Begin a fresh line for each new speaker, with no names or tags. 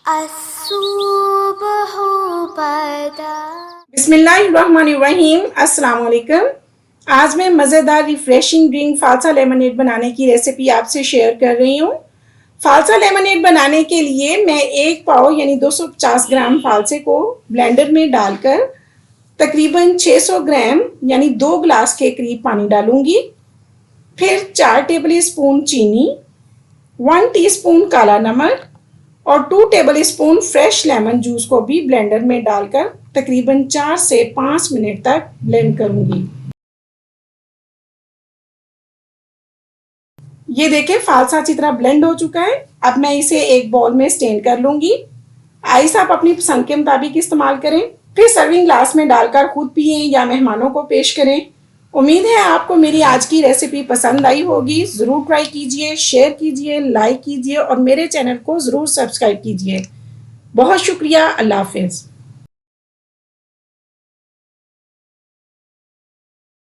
अस्सुबहु बदा।
बिस्मिल्लाहिर्रहमानिर्रहीम। अस्सलाम वालेकुम। आज मैं मज़ेदार रिफ्रेशिंग ड्रिंक फालसा लेमनेड बनाने की रेसिपी आपसे शेयर कर रही हूँ। फालसा लेमनेड बनाने के लिए मैं एक पाव यानी 250 ग्राम फालसे को ब्लेंडर में डालकर तकरीबन 600 ग्राम यानी 2 गिलास के करीब पानी डालूंगी। फिर 4 टेबल स्पून चीनी, 1 टीस्पून काला नमक और 2 table spoon fresh lemon juice को भी ब्लेंडर में डालकर तकरीबन 4 से 5 मिनट तक ब्लेंड करूंगी। ये देखें फालसा अच्छी तरह ब्लेंड हो चुका है। अब मैं इसे एक बाउल में स्टेन कर लूंगी। आइस आप अपनी पसंद के मुताबिक इस्तेमाल करें। फिर सर्विंग ग्लास में डालकर खुद पिए या मेहमानों को पेश करें। उम्मीद है आपको मेरी आज की रेसिपी पसंद आई होगी। ज़रूर ट्राई कीजिए, शेयर कीजिए, लाइक कीजिए और मेरे चैनल को ज़रूर सब्सक्राइब कीजिए। बहुत शुक्रिया। अल्लाह हाफिज़।